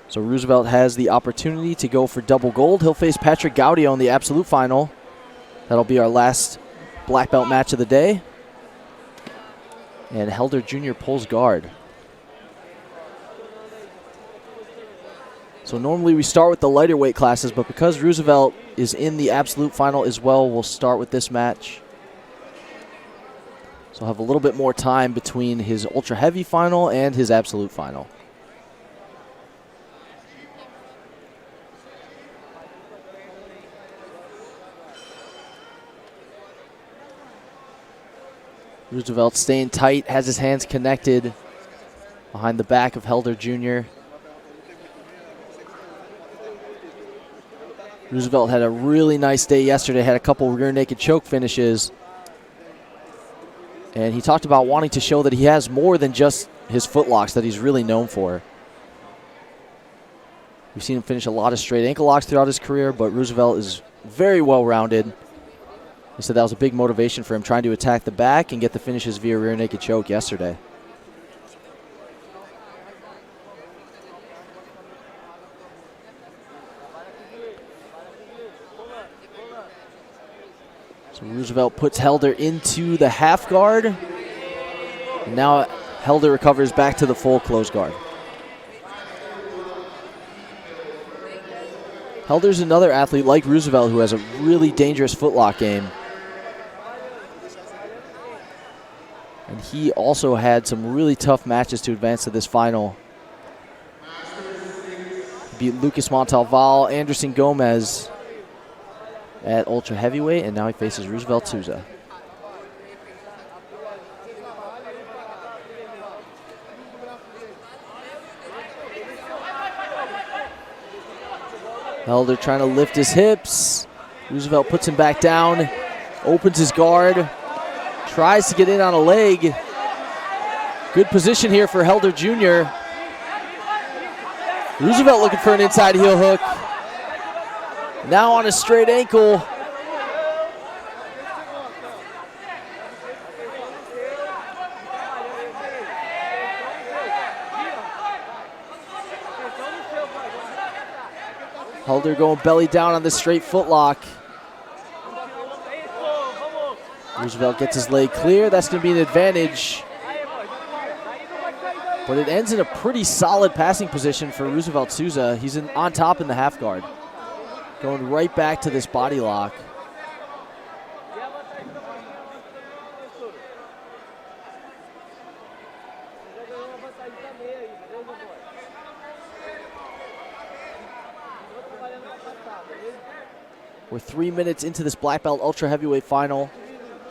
So Roosevelt has the opportunity to go for double gold. He'll face Patrick Gaudio in the absolute final. That'll be our last black belt match of the day. And Helder Jr. pulls guard. So normally we start with the lighter weight classes, but because Roosevelt is in the absolute final as well, we'll start with this match. So he'll have a little bit more time between his ultra heavy final and his absolute final. Roosevelt staying tight, has his hands connected behind the back of Helder Jr. Roosevelt had a really nice day yesterday, had a couple rear naked choke finishes. And he talked about wanting to show that he has more than just his footlocks that he's really known for. We've seen him finish a lot of straight ankle locks throughout his career, but Roosevelt is very well-rounded. He said that was a big motivation for him, trying to attack the back and get the finishes via rear naked choke yesterday. So Roosevelt puts Helder into the half guard. And now Helder recovers back to the full close guard. Helder's another athlete like Roosevelt who has a really dangerous footlock game. And he also had some really tough matches to advance to this final. He beat Lucas Montalval, Anderson Gomez at ultra heavyweight, and now he faces Roosevelt Sousa. Helder trying to lift his hips. Roosevelt puts him back down, opens his guard, tries to get in on a leg. Good position here for Helder Jr. Roosevelt looking for an inside heel hook. Now on a straight ankle. Helder going belly down on the straight footlock. Roosevelt gets his leg clear. That's going to be an advantage. But it ends in a pretty solid passing position for Roosevelt Sousa. He's on top in the half guard. Going right back to this body lock. We're 3 minutes into this black belt ultra heavyweight final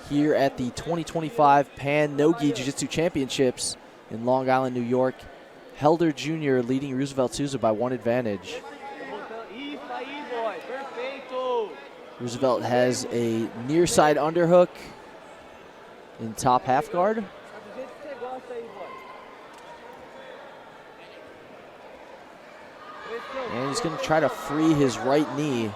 here at the 2025 Pan No-Gi Jiu-Jitsu Championships in Long Island, New York. Helder Jr. leading Roosevelt Sousa by one advantage. Roosevelt has a near side underhook in top half guard. And he's going to try to free his right knee.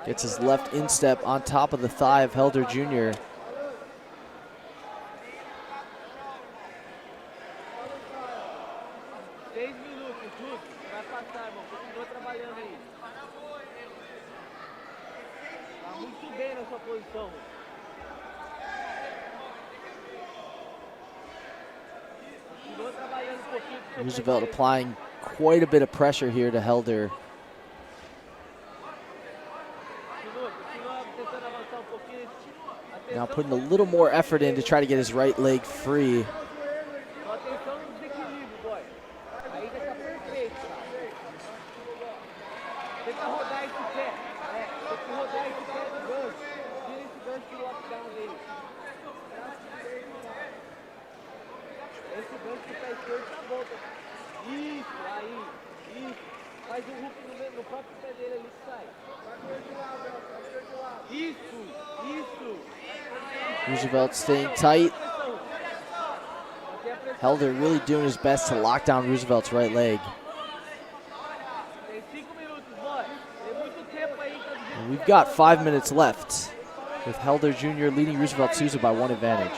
Gets his left instep on top of the thigh of Helder Jr. Roosevelt applying quite a bit of pressure here to Helder. Now putting a little more effort in to try to get his right leg free. Roosevelt staying tight. Helder really doing his best to lock down Roosevelt's right leg. And we've got 5 minutes left, with Helder Jr. leading Roosevelt Sousa by 1 advantage.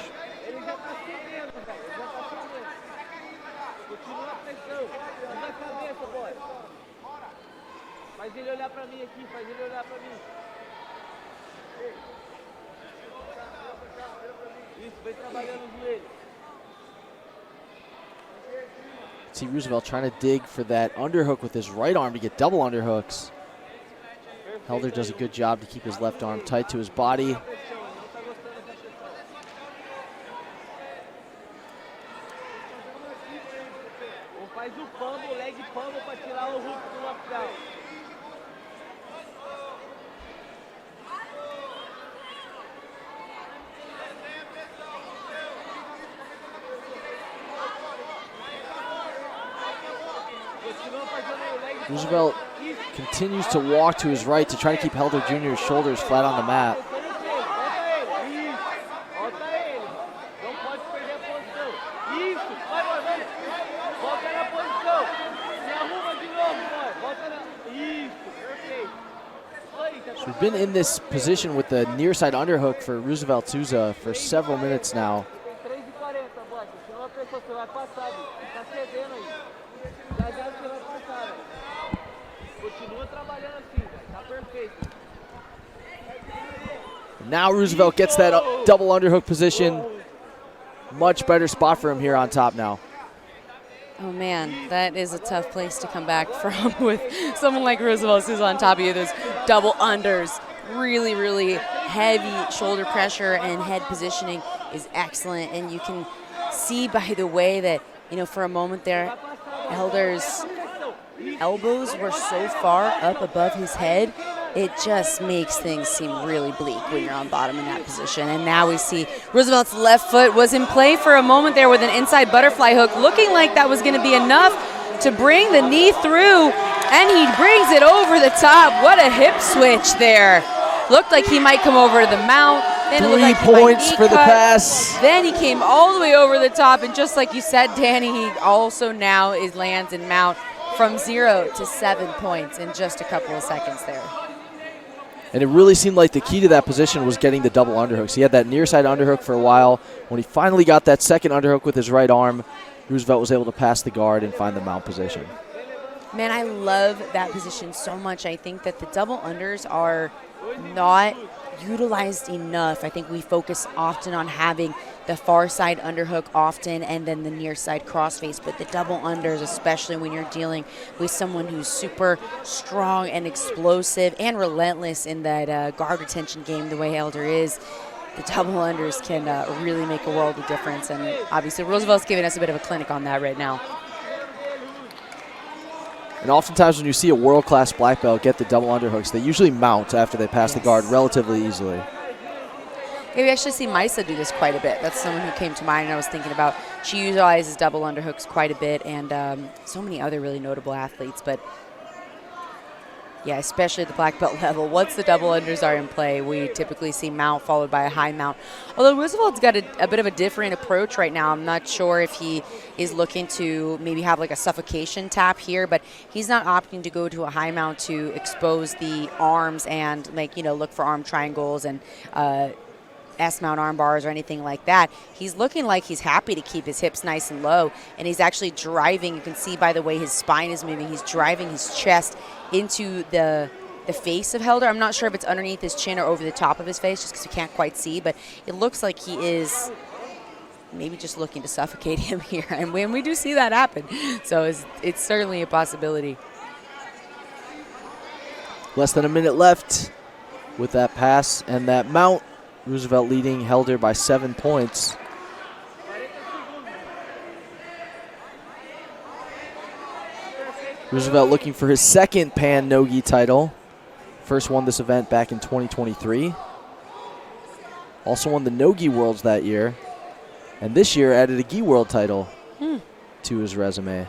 See Roosevelt trying to dig for that underhook with his right arm to get double underhooks. Helder does a good job to keep his left arm tight to his body. Roosevelt continues to walk to his right to try to keep Helder Jr.'s shoulders flat on the mat. So we've been in this position with the near side underhook for Roosevelt Sousa for several minutes now. Now Roosevelt gets that double underhook position. Much better spot for him here on top now. Oh man, that is a tough place to come back from with someone like Roosevelt who's on top of you. Those double unders, really, really heavy shoulder pressure and head positioning is excellent. And you can see by the way that, you know, for a moment there, Helder's elbows were so far up above his head, it just makes things seem really bleak when you're on bottom in that position. And now we see Roosevelt's left foot was in play for a moment there with an inside butterfly hook, looking like that was going to be enough to bring the knee through, and he brings it over the top. What a hip switch there. Looked like he might come over to the mount. Then 3 points for the pass. Then he came all the way over the top, and just like you said, Danny, he also now lands in mount from 0 to 7 points in just a couple of seconds there. And it really seemed like the key to that position was getting the double underhooks. He had that near side underhook for a while. When he finally got that second underhook with his right arm, Roosevelt was able to pass the guard and find the mount position. Man, I love that position so much. I think that the double unders are not utilized enough. I think we focus often on having the far side underhook often and then the near side crossface, but the double unders, especially when you're dealing with someone who's super strong and explosive and relentless in that guard retention game the way Helder is, the double unders can really make a world of difference. And obviously Roosevelt's giving us a bit of a clinic on that right now. And oftentimes when you see a world-class black belt get the double underhooks, they usually mount after they pass the guard relatively easily. Yeah, we actually see Maisa do this quite a bit. That's someone who came to mind and I was thinking about. She utilizes double underhooks quite a bit, and so many other really notable athletes. But yeah, especially at the black belt level, once the double unders are in play, we typically see mount followed by a high mount. Although Roosevelt's got a bit of a different approach right now. I'm not sure if he is looking to maybe have like a suffocation tap here, but he's not opting to go to a high mount to expose the arms and look for arm triangles and S-mount arm bars or anything like that. He's looking like he's happy to keep his hips nice and low, and he's actually driving. You can see by the way his spine is moving, he's driving his chest into the face of Helder. I'm not sure if it's underneath his chin or over the top of his face, just because we can't quite see, but it looks like he is maybe just looking to suffocate him here, and when we do see that happen, so it's certainly a possibility. Less than a minute left with that pass and that mount. Roosevelt leading Helder by 7 points. Roosevelt looking for his second Pan No-Gi title. First won this event back in 2023. Also won the No-Gi Worlds that year. And this year added a Gi World title to his resume.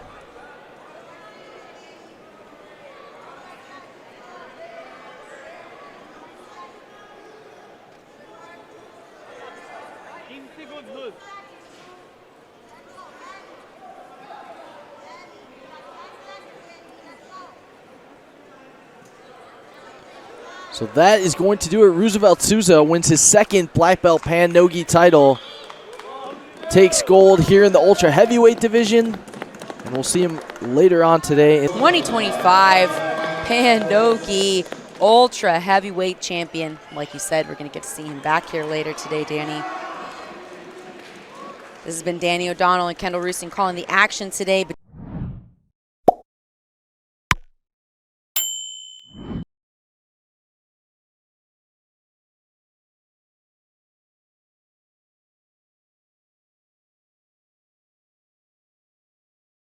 So that is going to do it. Roosevelt Sousa wins his second black belt pan no-gi title. Takes gold here in the ultra heavyweight division. And we'll see him later on today. 2025 pan no-gi ultra heavyweight champion. Like you said, we're going to get to see him back here later today, Danny. This has been Danny O'Donnell and Kendall Roosing calling the action today.